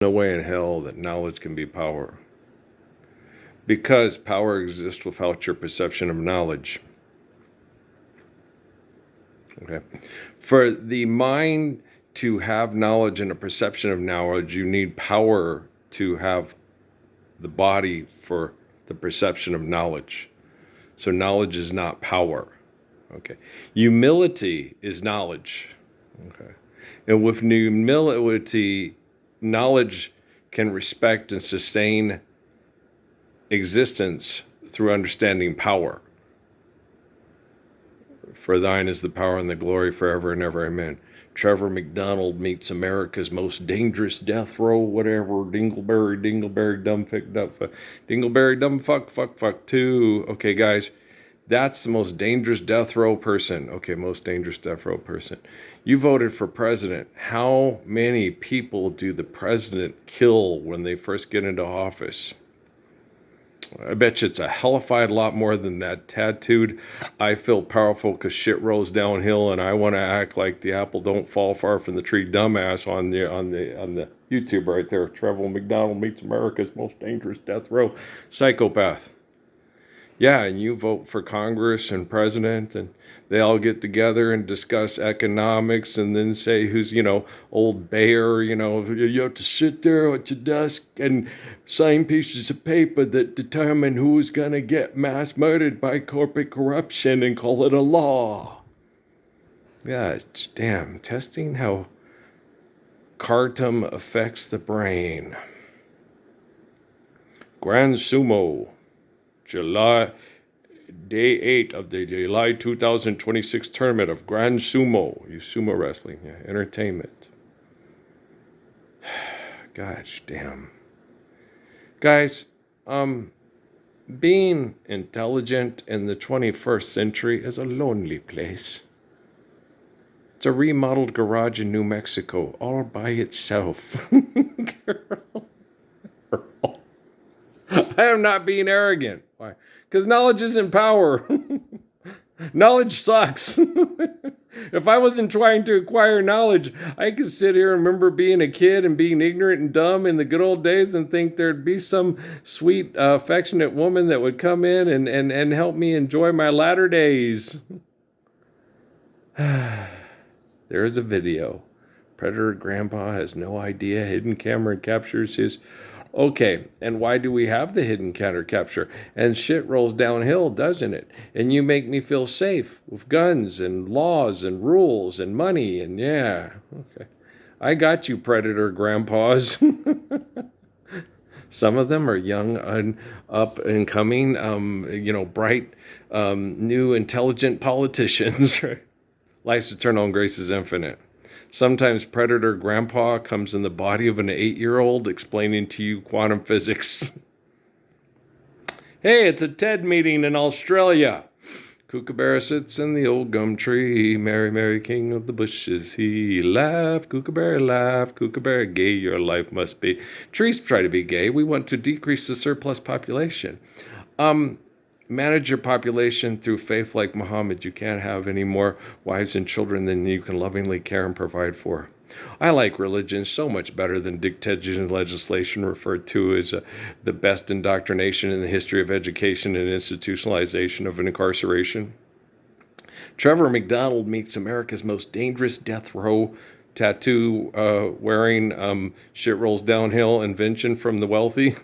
No way in hell that knowledge can be power. Because power exists without your perception of knowledge. Okay. For the mind to have knowledge and a perception of knowledge, you need power to have the body for the perception of knowledge. So knowledge is not power. Okay. Humility is knowledge. Okay. And with humility, knowledge can respect and sustain existence through understanding power. For thine is the power and the glory forever and ever. Amen. Trevor McDonald meets America's most dangerous death row, whatever. Dingleberry, dumb fuck, Dingleberry, dumb fuck, too. Okay, guys, that's the most dangerous death row person. Okay, most dangerous death row person. You voted for president. How many people do the president kill when they first get into office? I bet you it's a hellified lot more than that. Tattooed, I feel powerful because shit rolls downhill, and I want to act like the apple don't fall far from the tree. Dumbass on the YouTube right there. Trevor McDonald meets America's most dangerous death row psychopath. Yeah, and you vote for Congress and president, and they all get together and discuss economics and then say who's, old bear, you have to sit there at your desk and sign pieces of paper that determine who's going to get mass murdered by corporate corruption and call it a law. Yeah, damn, testing how Cartum affects the brain. Grand Sumo. Day 8 of the July 2026 tournament of Grand Sumo. Sumo wrestling, yeah, entertainment. Gosh damn. Guys, being intelligent in the 21st century is a lonely place. It's a remodeled garage in New Mexico, all by itself. Girl. I am not being arrogant. Why? Because knowledge isn't power. Knowledge sucks. If I wasn't trying to acquire knowledge, I could sit here and remember being a kid and being ignorant and dumb in the good old days and think there'd be some sweet, affectionate woman that would come in and help me enjoy my latter days. There is a video. Predator Grandpa has no idea. Hidden camera captures his... Okay, and why do we have the hidden counter capture? And shit rolls downhill, doesn't it? And you make me feel safe with guns and laws and rules and money and yeah. Okay. I got you, Predator Grandpas. Some of them are young, up and coming, bright, new, intelligent politicians. Life's eternal and grace is infinite. Sometimes Predator Grandpa comes in the body of an 8-year-old explaining to you quantum physics. Hey, it's a TED meeting in Australia. Kookaburra sits in the old gum tree. Merry, merry king of the bushes. He laughed, Kookaburra gay your life must be. Trees try to be gay. We want to decrease the surplus population. Manage your population through faith like Muhammad. You can't have any more wives and children than you can lovingly care and provide for. I like religion so much better than dictation and legislation, referred to as the best indoctrination in the history of education and institutionalization of incarceration. Trevor McDonald meets America's most dangerous death row tattoo wearing shit rolls downhill invention from the wealthy.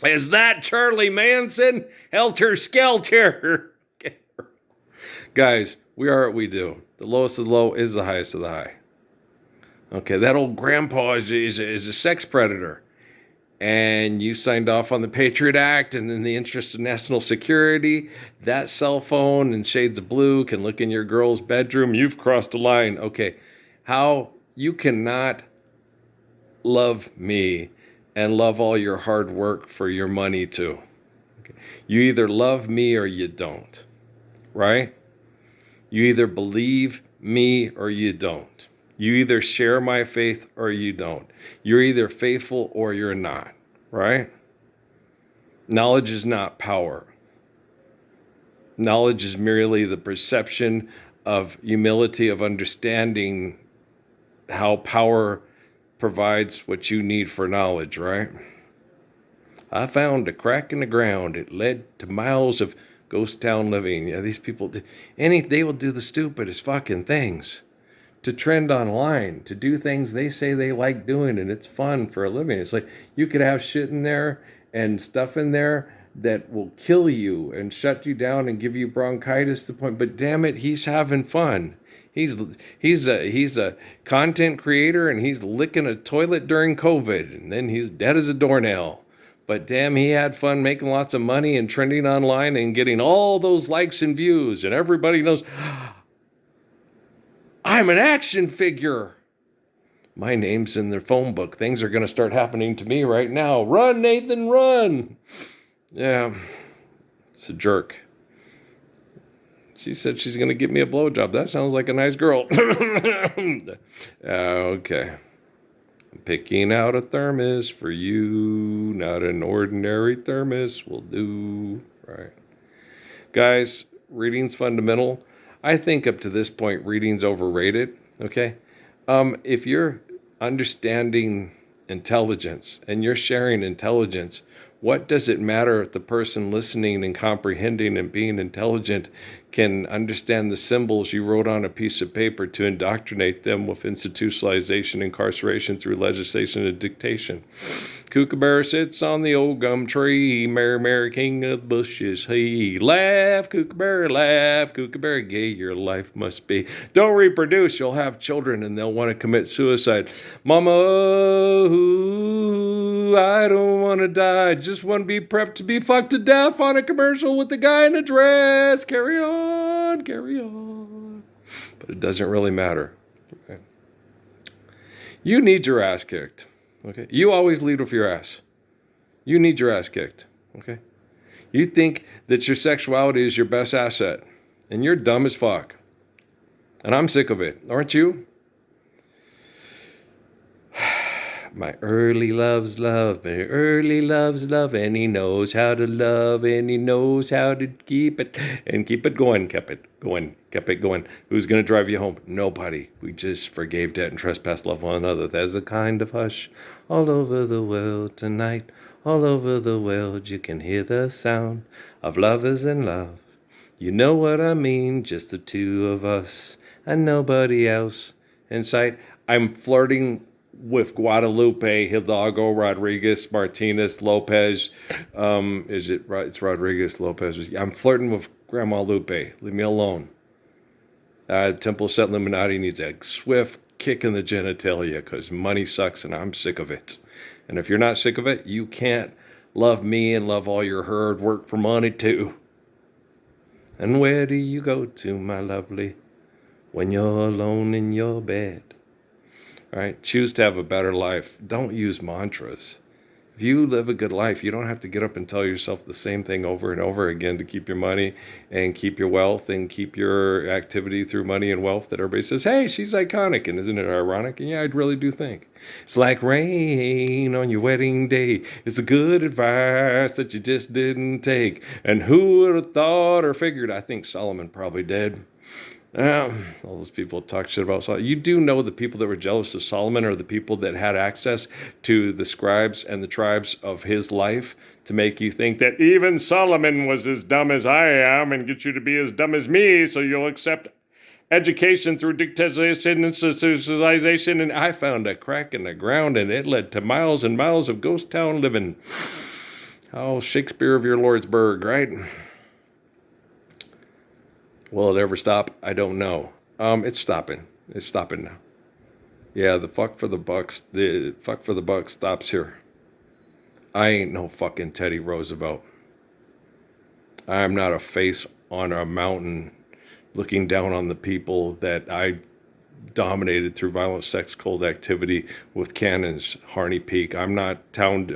Is that Charlie Manson? Helter Skelter. Guys, we are what we do. The lowest of the low is the highest of the high. Okay, that old grandpa is a sex predator. And you signed off on the Patriot Act, and in the interest of national security, that cell phone and shades of blue can look in your girl's bedroom. You've crossed a line. Okay, how you cannot love me and love all your hard work for your money too. Okay. You either love me or you don't, right? You either believe me or you don't. You either share my faith or you don't. You're either faithful or you're not, right? Knowledge is not power. Knowledge is merely the perception of humility, of understanding how power provides what you need for knowledge, right? I found a crack in the ground. It led to miles of ghost town living. Yeah, these people, they will do the stupidest fucking things to trend online, to do things they say they like doing, and it's fun for a living. It's like you could have shit in there and stuff in there that will kill you and shut you down and give you bronchitis to the point. But damn it, he's having fun. He's a content creator, and he's licking a toilet during COVID, and then he's dead as a doornail. But damn, he had fun making lots of money and trending online and getting all those likes and views, and everybody knows I'm an action figure. My name's in their phone book. Things are going to start happening to me right now. Run, Nathan, run. Yeah, it's a jerk. She said she's going to give me a blowjob. That sounds like a nice girl. Okay. I'm picking out a thermos for you. Not an ordinary thermos will do. Right. Guys, reading's fundamental. I think up to this point, reading's overrated. Okay. If you're understanding intelligence and you're sharing intelligence, what does it matter if the person listening and comprehending and being intelligent can understand the symbols you wrote on a piece of paper to indoctrinate them with institutionalization, incarceration through legislation and dictation? Kookaburra sits on the old gum tree, Mary, Mary, king of the bushes. He laugh, Kookaburra, gay your life must be. Don't reproduce, you'll have children and they'll want to commit suicide. Mama, ooh, I don't want to die, just want to be prepped to be fucked to death on a commercial with the guy in a dress. Carry on, carry on. But it doesn't really matter. Okay. You need your ass kicked. Okay, you always lead with your ass. You need your ass kicked. Okay, you think that your sexuality is your best asset, and you're dumb as fuck. And I'm sick of it, aren't you? My early loves love, my early loves love, and he knows how to love, and he knows how to keep it, and keep it going, kept it going. Who's going to drive you home? Nobody. We just forgave debt and trespass, love one another. There's a kind of hush all over the world tonight, all over the world you can hear the sound of lovers in love. You know what I mean, just the two of us and nobody else in sight. I'm flirting with Guadalupe, Hidalgo, Rodriguez, Martinez, Lopez. Is it right? It's Rodriguez, Lopez. I'm flirting with Grandma Lupe. Leave me alone. Temple Set Illuminati needs a swift kick in the genitalia because money sucks and I'm sick of it. And if you're not sick of it, you can't love me and love all your hard work for money too. And where do you go to, my lovely, when you're alone in your bed? All right, choose to have a better life. Don't use mantras. If you live a good life, you don't have to get up and tell yourself the same thing over and over again to keep your money and keep your wealth and keep your activity through money and wealth that everybody says, hey, she's iconic. And isn't it ironic? And yeah, I really do think. It's like rain on your wedding day. It's a good advice that you just didn't take. And who would have thought or figured? I think Solomon probably did. All those people talk shit about Solomon. You do know the people that were jealous of Solomon are the people that had access to the scribes and the tribes of his life to make you think that even Solomon was as dumb as I am and get you to be as dumb as me, so you'll accept education through dictation and socialization. And I found a crack in the ground, and it led to miles and miles of ghost town living. Oh, Shakespeare of your Lordsburg, right? Will it ever stop? I don't know. It's stopping. It's stopping now. Yeah, the fuck for the buck stops here. I ain't no fucking Teddy Roosevelt. I'm not a face on a mountain looking down on the people that I dominated through violent sex cult activity with cannons, Harney Peak. I'm not town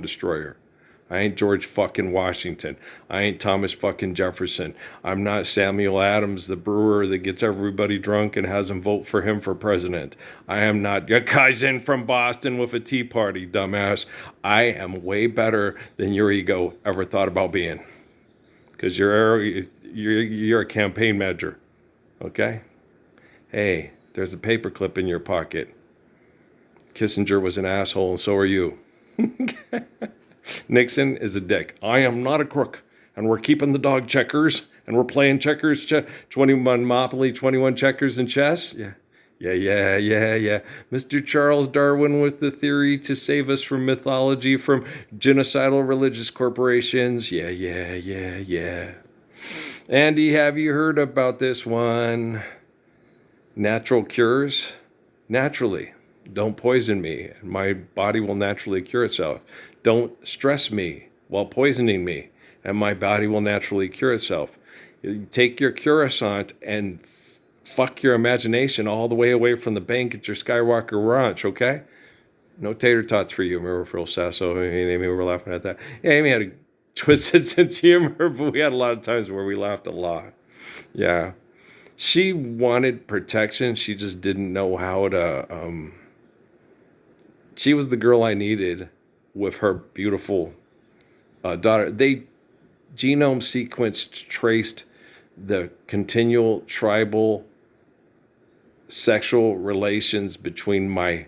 destroyer. I ain't George fucking Washington. I ain't Thomas fucking Jefferson. I'm not Samuel Adams, the brewer that gets everybody drunk and has them vote for him for president. I am not your cousin from Boston with a tea party, dumbass. I am way better than your ego ever thought about being. Because you're a campaign manager, okay? Hey, there's a paperclip in your pocket. Kissinger was an asshole, and so are you. Nixon is a dick. I am not a crook. And we're keeping the dog checkers. And we're playing checkers, 21 Monopoly, 21 checkers and chess. Yeah. Yeah. Mr. Charles Darwin with the theory to save us from mythology, from genocidal religious corporations. Yeah. Andy, have you heard about this one? Natural cures? Naturally. Don't poison me. My body will naturally cure itself. Don't stress me while poisoning me, and my body will naturally cure itself. Take your Curacant and fuck your imagination all the way away from the bank at your Skywalker Ranch, okay? No tater tots for you. Remember Phil Sasso? Amy, we were laughing at that. Yeah, Amy had a twisted sense of humor, but we had a lot of times where we laughed a lot. Yeah. She wanted protection. She just didn't know how to... She was the girl I needed with her beautiful daughter. They genome sequenced, traced the continual tribal sexual relations between my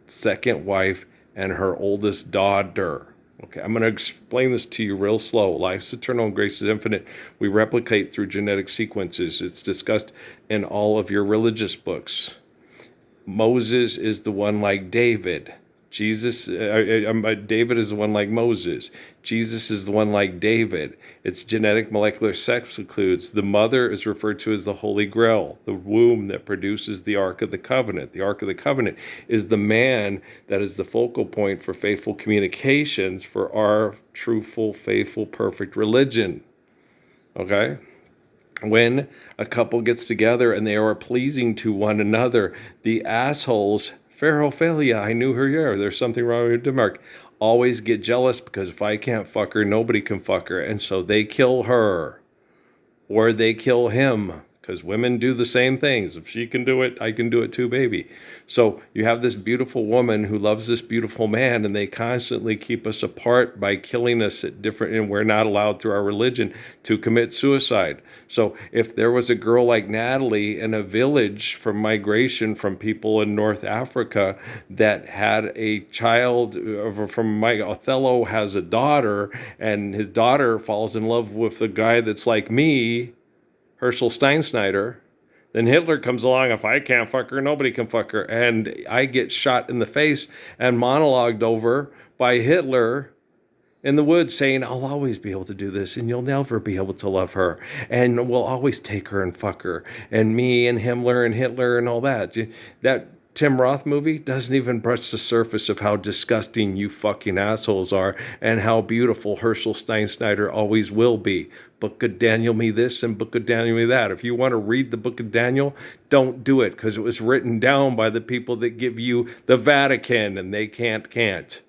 second wife and her oldest daughter. Okay, I'm going to explain this to you real slow. Life's eternal and grace is infinite. We replicate through genetic sequences. It's discussed in all of your religious books. Moses is the one like David. David is the one like Moses. Jesus is the one like David. It's genetic molecular sex includes. The mother is referred to as the Holy Grail, the womb that produces the Ark of the Covenant. The Ark of the Covenant is the man that is the focal point for faithful communications for our truthful, faithful, perfect religion. Okay? When a couple gets together and they are pleasing to one another, the assholes, Pharophilia, I knew her here, there's something wrong with Denmark, always get jealous because if I can't fuck her, nobody can fuck her. And so they kill her or they kill him because women do the same things. If she can do it, I can do it too, baby. So you have this beautiful woman who loves this beautiful man, and they constantly keep us apart by killing us at different, and we're not allowed through our religion to commit suicide. So if there was a girl like Natalie in a village from migration from people in North Africa that had a child from Othello has a daughter, and his daughter falls in love with a guy that's like me, Herschel Steinschneider, then Hitler comes along. If I can't fuck her, nobody can fuck her. And I get shot in the face and monologued over by Hitler in the woods saying, I'll always be able to do this and you'll never be able to love her. And we'll always take her and fuck her. And me and Himmler and Hitler and all that. That Tim Roth movie doesn't even brush the surface of how disgusting you fucking assholes are and how beautiful Herschel Steinschneider always will be. Book of Daniel me this and Book of Daniel me that. If you want to read the Book of Daniel, don't do it because it was written down by the people that give you the Vatican and they can't.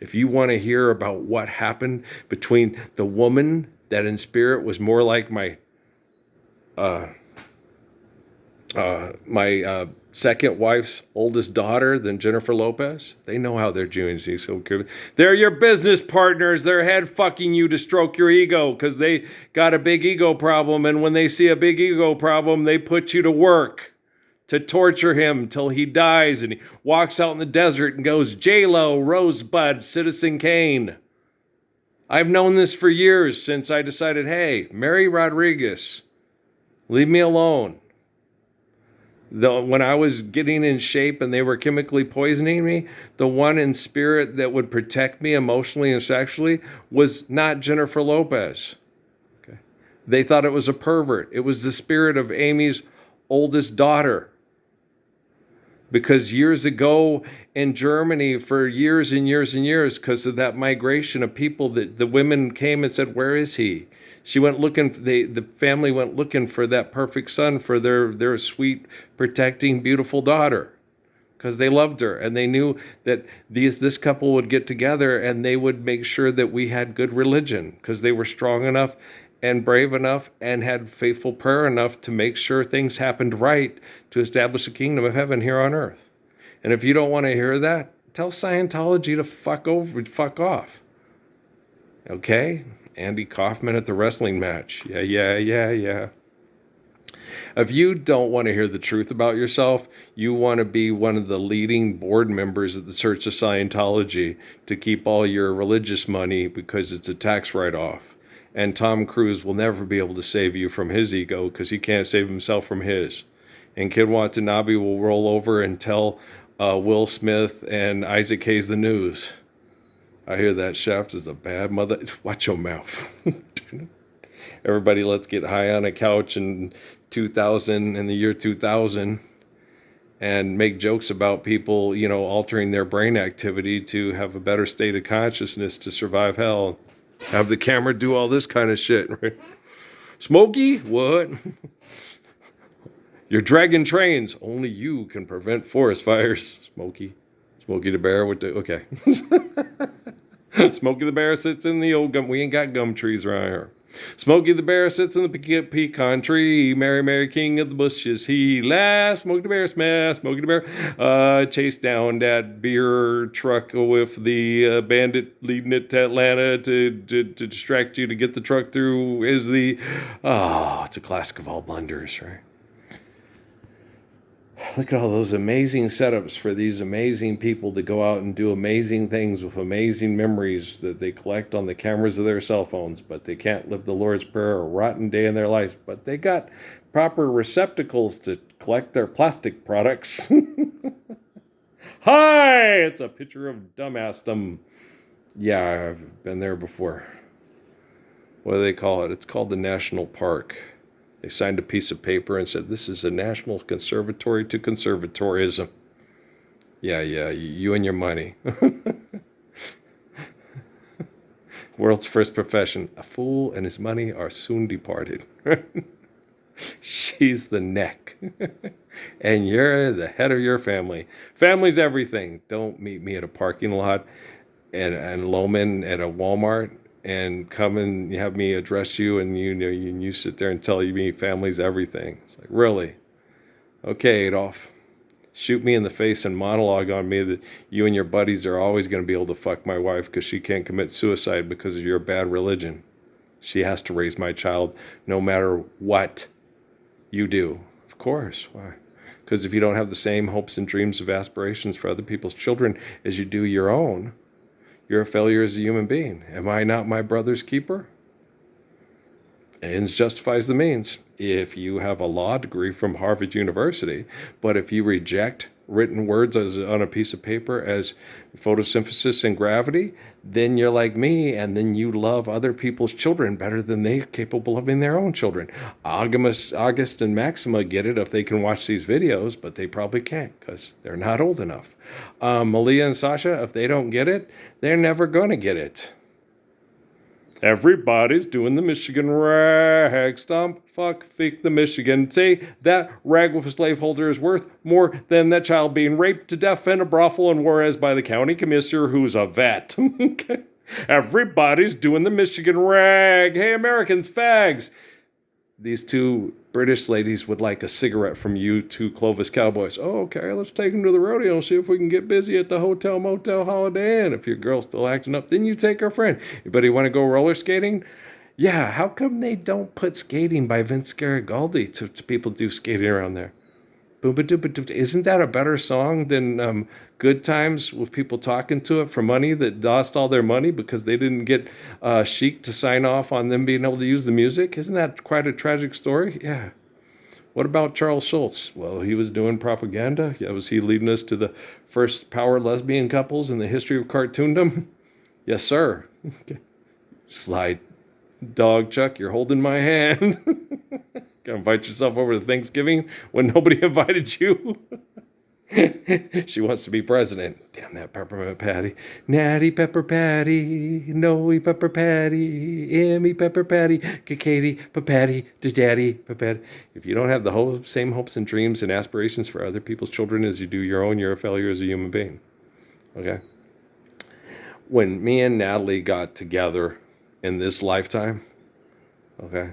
If you want to hear about what happened between the woman that in spirit was more like my second wife's oldest daughter than Jennifer Lopez, they know how they're doing. So they're your business partners. They're head fucking you to stroke your ego because they got a big ego problem. And when they see a big ego problem, they put you to work to torture him till he dies. And he walks out in the desert and goes, J-Lo, Rosebud, Citizen Kane. I've known this for years since I decided, hey, Mary Rodriguez, leave me alone. When I was getting in shape and they were chemically poisoning me, the one in spirit that would protect me emotionally and sexually was not Jennifer Lopez. Okay. They thought it was a pervert. It was the spirit of Amy's oldest daughter. Because years ago in Germany, for years and years and years, because of that migration of people, that the women came and said, where is he? She went looking, the family went looking for that perfect son for their sweet, protecting, beautiful daughter. Because they loved her and they knew that this couple would get together and they would make sure that we had good religion because they were strong enough and brave enough and had faithful prayer enough to make sure things happened right to establish the kingdom of heaven here on earth. And if you don't want to hear that, tell Scientology to fuck off. Okay? Andy Kaufman at the wrestling match. Yeah. If you don't want to hear the truth about yourself, you want to be one of the leading board members of the Church of Scientology to keep all your religious money because it's a tax write-off. And Tom Cruise will never be able to save you from his ego because he can't save himself from his. And Kid Watanabe will roll over and tell Will Smith and Isaac Hayes the news. I hear that Shaft is a bad mother. Watch your mouth. Everybody, let's get high on a couch in the year 2000, and make jokes about people, altering their brain activity to have a better state of consciousness to survive hell. Have the camera do all this kind of shit, right? Smokey, what? You're dragging trains. Only you can prevent forest fires, Smokey. Smokey the Bear with the, okay. Smokey the Bear sits in the old gum. We ain't got gum trees around here. Smokey the Bear sits in the pecan tree. Merry, merry king of the bushes, he laughs. Smokey the Bear smash. Smokey the Bear chased down that beer truck with the bandit leading it to Atlanta to distract you to get the truck through. It's a classic of all blunders, right? Look at all those amazing setups for these amazing people to go out and do amazing things with amazing memories that they collect on the cameras of their cell phones, but they can't live the Lord's Prayer a rotten day in their life. But they got proper receptacles to collect their plastic products. Hi! It's a picture of dumbassdom. Yeah, I've been there before. What do they call it? It's called the National Park. They signed a piece of paper and said, this is a national conservatory to conservatorism. Yeah, you and your money. World's first profession. A fool and his money are soon departed. She's the neck. And you're the head of your family. Family's everything. Don't meet me at a parking lot and Loman at a Walmart and come and have me address you, and you sit there and tell me family's everything. It's like, really? Okay, Adolf. Shoot me in the face and monologue on me that you and your buddies are always going to be able to fuck my wife because she can't commit suicide because of your bad religion. She has to raise my child no matter what you do. Of course. Why? Because if you don't have the same hopes and dreams of aspirations for other people's children as you do your own, you're a failure as a human being. Am I not my brother's keeper? Ends justifies the means. If you have a law degree from Harvard University, but if you reject written words on a piece of paper as photosynthesis and gravity, then you're like me, and then you love other people's children better than they're capable of loving their own children. August and Maxima get it if they can watch these videos, but they probably can't because they're not old enough. Malia and Sasha, if they don't get it, they're never going to get it. Everybody's doing the Michigan rag. Stomp, fuck, fake the Michigan. Say that rag with a slaveholder is worth more than that child being raped to death in a brothel in Juarez by the county commissioner who's a vet. Okay. Everybody's doing the Michigan rag. Hey, Americans, fags. These two British ladies would like a cigarette from you two Clovis cowboys. Oh, okay, let's take them to the rodeo and see if we can get busy at the Hotel Motel Holiday Inn. If your girl's still acting up, then you take her friend. Anybody want to go roller skating? Yeah, how come they don't put Skating by Vince Garibaldi to people do skating around there? Isn't that a better song than Good Times with people talking to it for money that lost all their money because they didn't get Chic to sign off on them being able to use the music? Isn't that quite a tragic story? Yeah. What about Charles Schultz? Well, he was doing propaganda. Yeah, was he leading us to the first power lesbian couples in the history of cartoondom? Yes, sir. Okay. Slide dog, Chuck, you're holding my hand. Gonna invite yourself over to Thanksgiving when nobody invited you. She wants to be president. Damn that peppermint patty. Natty pepper patty. Noe pepper patty. Emmy pepper patty. Katie patty. Daddy patty. If you don't have the same hopes and dreams and aspirations for other people's children as you do your own, you're a failure as a human being. Okay? When me and Natalie got together in this lifetime, okay,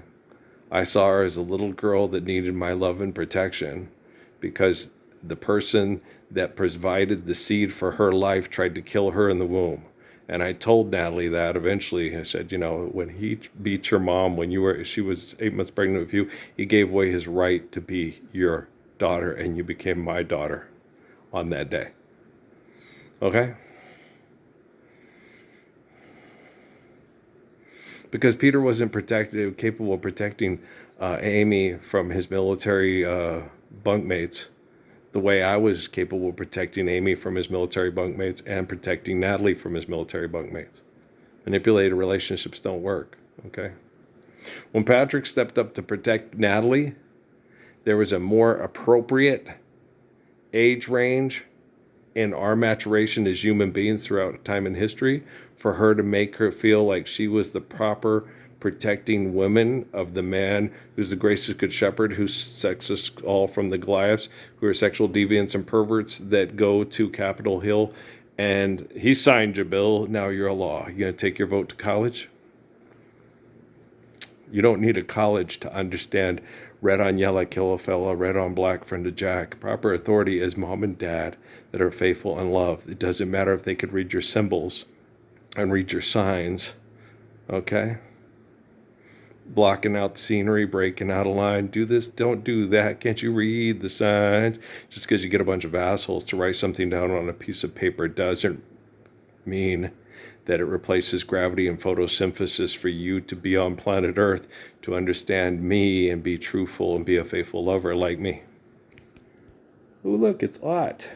I saw her as a little girl that needed my love and protection because the person that provided the seed for her life tried to kill her in the womb. And I told Natalie that eventually. I said, when he beat your mom when she was 8 months pregnant with you, he gave away his right to be your daughter, and you became my daughter on that day. Okay? Because Peter wasn't capable of protecting Amy from his military bunkmates the way I was capable of protecting Amy from his military bunkmates and protecting Natalie from his military bunkmates. Manipulated relationships don't work, okay? When Patrick stepped up to protect Natalie, there was a more appropriate age range in our maturation as human beings throughout time in history for her to make her feel like she was the proper protecting woman of the man who's the gracious good shepherd, who sets us all from the Goliaths, who are sexual deviants and perverts that go to Capitol Hill. And he signed your bill. Now you're a law. You going to take your vote to college? You don't need a college to understand red on yellow, kill a fella, red on black, friend of Jack. Proper authority is mom and dad that are faithful and love. It doesn't matter if they could read your symbols and read your signs. Okay? Blocking out the scenery, breaking out a line, do this, don't do that, can't you read the signs? Just because you get a bunch of assholes to write something down on a piece of paper doesn't mean that it replaces gravity and photosynthesis for you to be on planet Earth, to understand me and be truthful and be a faithful lover like me. Oh, look, it's art.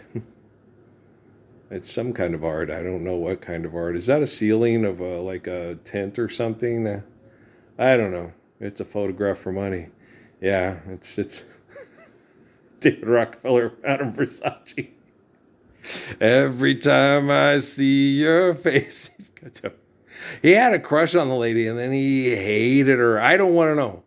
It's some kind of art. I don't know what kind of art. Is that a ceiling of like a tent or something? I don't know. It's a photograph for money. Yeah, it's David Rockefeller, Madame Versace. Every time I see your face. He had a crush on the lady and then he hated her. I don't want to know.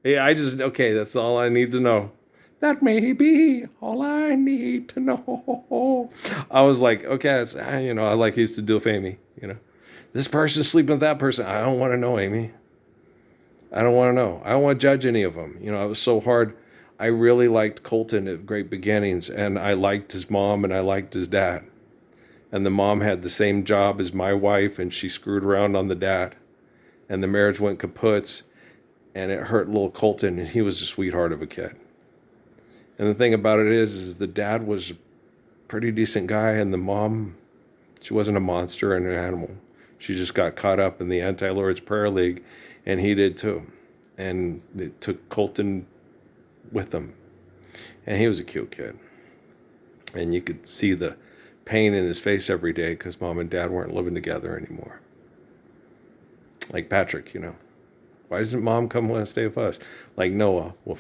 Yeah, okay, that's all I need to know. That may be all I need to know. I was like, okay, I like used to do with Amy, This person's sleeping with that person. I don't want to know, Amy. I don't want to know. I don't want to judge any of them. It was so hard. I really liked Colton at Great Beginnings, and I liked his mom and I liked his dad. And the mom had the same job as my wife, and she screwed around on the dad. And the marriage went kaputs, and it hurt little Colton, and he was a sweetheart of a kid. And the thing about it is the dad was a pretty decent guy, and the mom, she wasn't a monster and an animal. She just got caught up in the Anti-Lord's Prayer League, and he did too. And they took Colton with them. And he was a cute kid. And you could see the pain in his face every day because mom and dad weren't living together anymore. Like Patrick, Why doesn't mom come want to stay with us? Like Noah, well,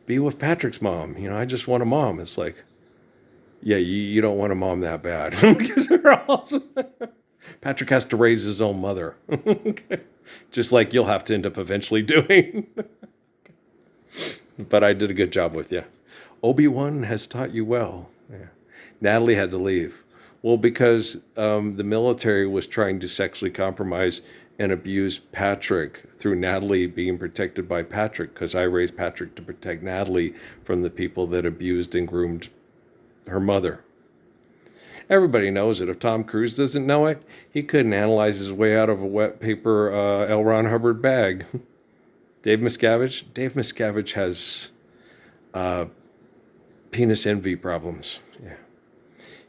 be with Patrick's mom. I just want a mom. It's like, yeah, you don't want a mom that bad. Because they're awesome. Patrick has to raise his own mother. Okay. Just like you'll have to end up eventually doing. But I did a good job with you. Obi-Wan has taught you well. Yeah. Natalie had to leave. Well, because the military was trying to sexually compromise and abuse Patrick through Natalie being protected by Patrick, because I raised Patrick to protect Natalie from the people that abused and groomed her mother. Everybody knows it. If Tom Cruise doesn't know it, he couldn't analyze his way out of a wet paper L. Ron Hubbard bag. Dave Miscavige has penis envy problems. Yeah.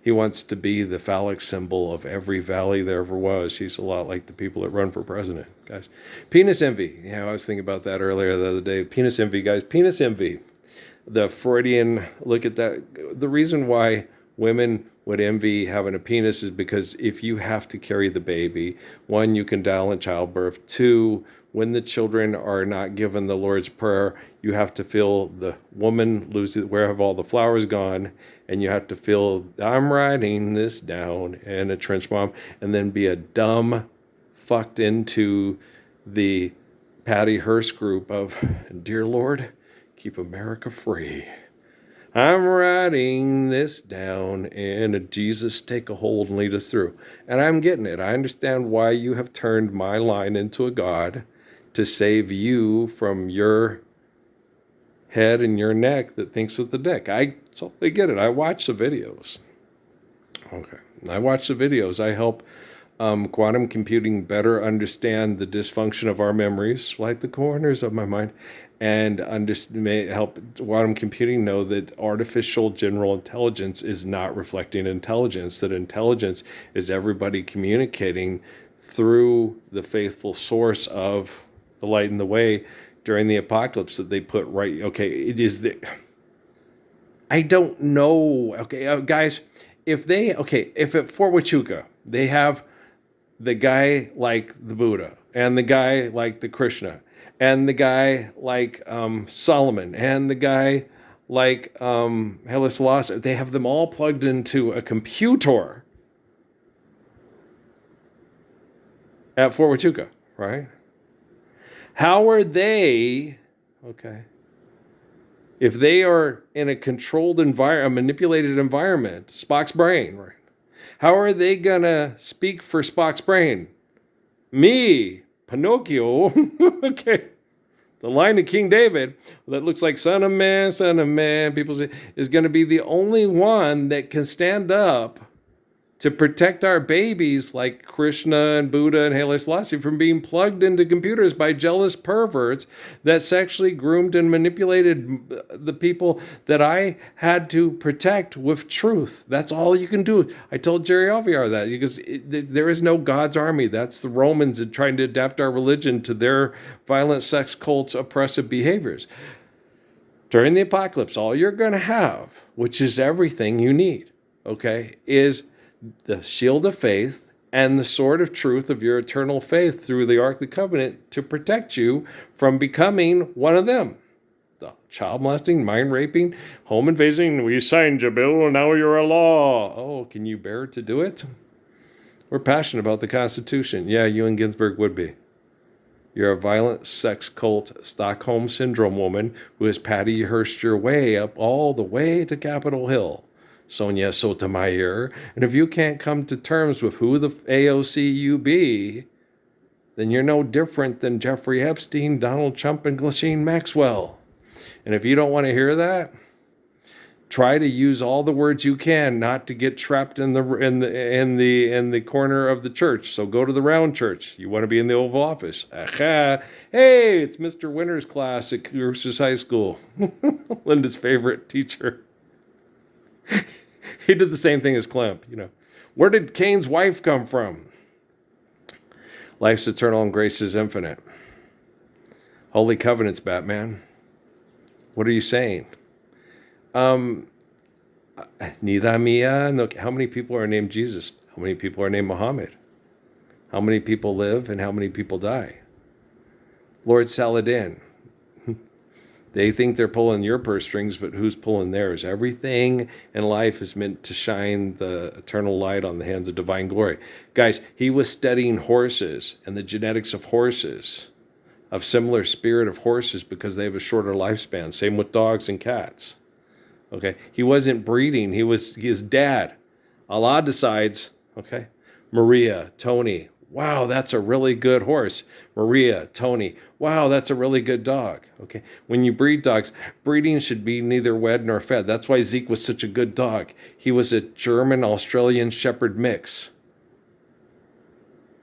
He wants to be the phallic symbol of every valley there ever was. He's a lot like the people that run for president, guys. Penis envy. Yeah, I was thinking about that earlier the other day. Penis envy, guys. Penis envy. The Freudian look at that. The reason why women would envy having a penis is because if you have to carry the baby, one, you can die in childbirth. Two, when the children are not given the Lord's Prayer, you have to feel the woman lose it, where have all the flowers gone, and you have to feel, I'm writing this down, and a trench mom, and then be a dumb, fucked into the Patty Hearst group of, dear Lord, keep America free. I'm writing this down, and Jesus, take a hold and lead us through. And I'm getting it. I understand why you have turned my line into a God to save you from your head and your neck that thinks with the dick. I totally get it. I watch the videos. Okay. I watch the videos. I help quantum computing better understand the dysfunction of our memories, like the corners of my mind, and may help quantum computing know that artificial general intelligence is not reflecting intelligence, that intelligence is everybody communicating through the faithful source of the light and the way during the apocalypse that they put right. Okay, it is the. I don't know. Okay, guys, if at Fort Huachuca they have the guy like the Buddha, and the guy like the Krishna, and the guy like Solomon, and the guy like Haile Selassie, they have them all plugged into a computer at Fort Huachuca, right? How are they, okay, if they are in a controlled environment, a manipulated environment, Spock's brain, right? How are they going to speak for Spock's brain? Me, Pinocchio, okay. The line of King David that looks like son of man, people say, is going to be the only one that can stand up to protect our babies like Krishna and Buddha and Haile Selassie from being plugged into computers by jealous perverts that sexually groomed and manipulated the people that I had to protect with truth. That's all you can do. I told Jerry Alviar that because there is no God's army. That's the Romans trying to adapt our religion to their violent sex cults, oppressive behaviors. During the apocalypse, all you're going to have, which is everything you need, okay, is the shield of faith and the sword of truth of your eternal faith through the Ark of the Covenant to protect you from becoming one of them. The child molesting, mind raping, home invasion, we signed your bill, now you're a law. Oh, can you bear to do it? We're passionate about the Constitution. Yeah, you and Ginsburg would be. You're a violent sex cult Stockholm Syndrome woman who has Patty Hearst your way up all the way to Capitol Hill. Sonia Sotomayor, and if you can't come to terms with who the AOC you be, then you're no different than Jeffrey Epstein, Donald Trump, and Ghislaine Maxwell. And if you don't want to hear that, try to use all the words you can not to get trapped in the corner of the church. So go to the round church. You want to be in the Oval Office. Aha. Hey, it's Mr. Winter's class at Cruces High School. Linda's favorite teacher. He did the same thing as Klemp, Where did Cain's wife come from? Life's eternal and grace is infinite. Holy covenants, Batman. What are you saying? Nida mia. No, how many people are named Jesus? How many people are named Muhammad? How many people live and how many people die? Lord Saladin. They think they're pulling your purse strings, but who's pulling theirs? Everything in life is meant to shine the eternal light on the hands of divine glory. Guys, he was studying horses and the genetics of horses, of similar spirit of horses, because they have a shorter lifespan. Same with dogs and cats. Okay, he wasn't breeding. He was his dad. Allah decides, okay, Maria, Tony, wow, that's a really good horse. Maria, Tony, wow, that's a really good dog. Okay, when you breed dogs, breeding should be neither wed nor fed. That's why Zeke was such a good dog. He was a German-Australian Shepherd mix.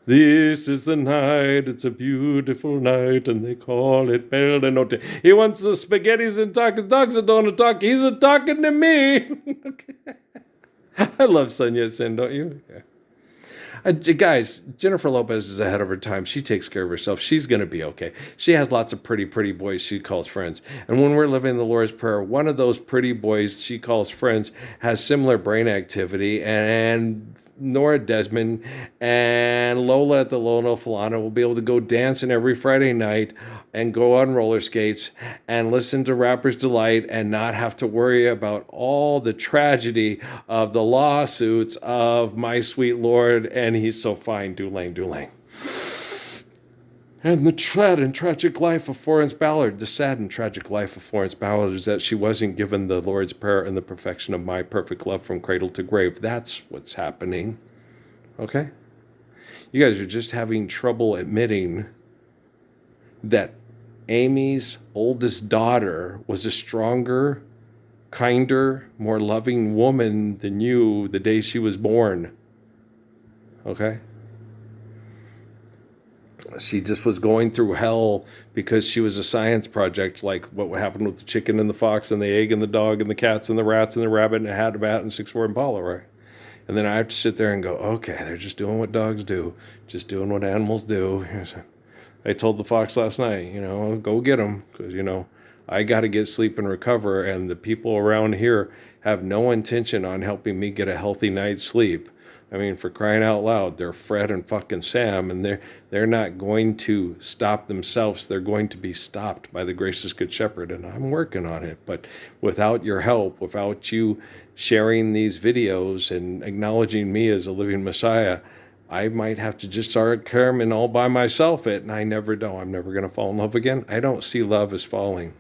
This is the night, it's a beautiful night, and they call it Belle de Notte. He wants the spaghettis and tacos. Dogs that don't talk, he's a talking to me. I love Sonia Sin, don't you? Yeah. Guys, Jennifer Lopez is ahead of her time. She takes care of herself. She's going to be okay. She has lots of pretty boys she calls friends. And when we're living the Lord's Prayer, one of those pretty boys she calls friends has similar brain activity, and Nora Desmond and Lola at the Lola Falana will be able to go dancing every Friday night and go on roller skates and listen to Rapper's Delight and not have to worry about all the tragedy of the lawsuits of My Sweet Lord and He's So Fine, Dulang, Dulang. And the sad and tragic life of Florence Ballard. The sad and tragic life of Florence Ballard is that she wasn't given the Lord's Prayer and the perfection of my perfect love from cradle to grave. That's what's happening. Okay? You guys are just having trouble admitting that Amy's oldest daughter was a stronger, kinder, more loving woman than you the day she was born. Okay? she just was going through hell because she was a science project, like what happened with the chicken and the fox and the egg and the dog and the cats and the rats and the rabbit and the hat and bat and 6'4" Impala, right? And then I have to sit there and go, okay, they're just doing what dogs do, just doing what animals do. I told the fox last night, go get them, because, I got to get sleep and recover, and the people around here have no intention on helping me get a healthy night's sleep. I mean, for crying out loud, they're Fred and fucking Sam, and they're not going to stop themselves. They're going to be stopped by the gracious Good Shepherd, and I'm working on it. But without your help, without you sharing these videos and acknowledging me as a living Messiah, I might have to just start carrying all by myself and I never know. I'm never going to fall in love again. I don't see love as falling.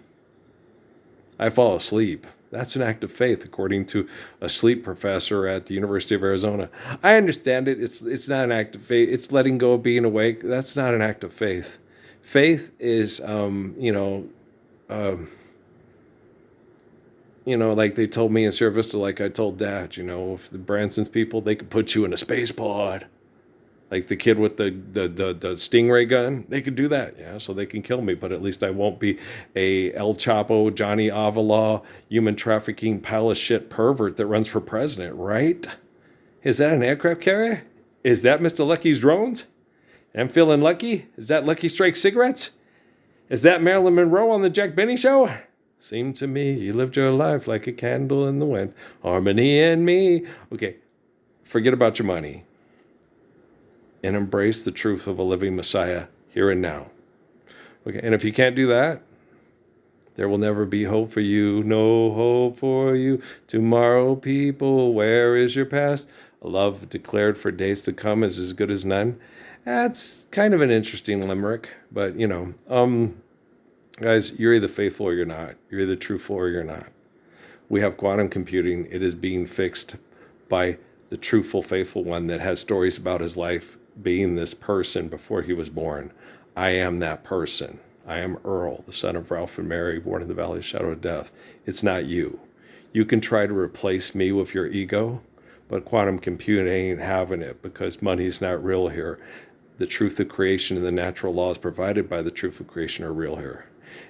I fall asleep. That's an act of faith, according to a sleep professor at the University of Arizona. I understand it. It's not an act of faith. It's letting go of being awake. That's not an act of faith. Faith is, like they told me in service, like I told Dad, if the Branson's people, they could put you in a space pod. Like the kid with the Stingray gun, they could do that, yeah, so they can kill me, but at least I won't be a El Chapo, Johnny Avila, human trafficking pile of shit pervert that runs for president, right? Is that an aircraft carrier? Is that Mr. Lucky's drones? I'm feeling lucky? Is that Lucky Strike cigarettes? Is that Marilyn Monroe on the Jack Benny show? Seemed to me you lived your life like a candle in the wind. Harmony in me. Okay, forget about your money and embrace the truth of a living Messiah here and now. Okay, and if you can't do that, there will never be hope for you, no hope for you. Tomorrow, people, where is your past? A love declared for days to come is as good as none. That's kind of an interesting limerick, but guys, you're either faithful or you're not. You're either truthful or you're not. We have quantum computing. It is being fixed by the truthful, faithful one that has stories about his life being this person before he was born. I am that person. I am Earl, the son of Ralph and Mary, born in the valley of the shadow of death. It's not you. You can try to replace me with your ego, but quantum computing ain't having it because money's not real here. The truth of creation and the natural laws provided by the truth of creation are real here.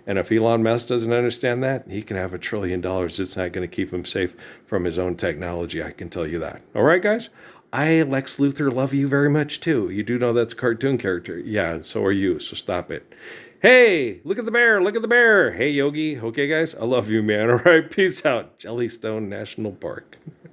And if Elon Musk doesn't understand that, he can have $1 trillion. It's not going to keep him safe from his own technology. I can tell you that. All right, guys? I, Lex Luthor, love you very much, too. You do know that's a cartoon character. Yeah, so are you, so stop it. Hey, look at the bear, look at the bear. Hey, Yogi. Okay, guys, I love you, man. All right, peace out. Jellystone National Park.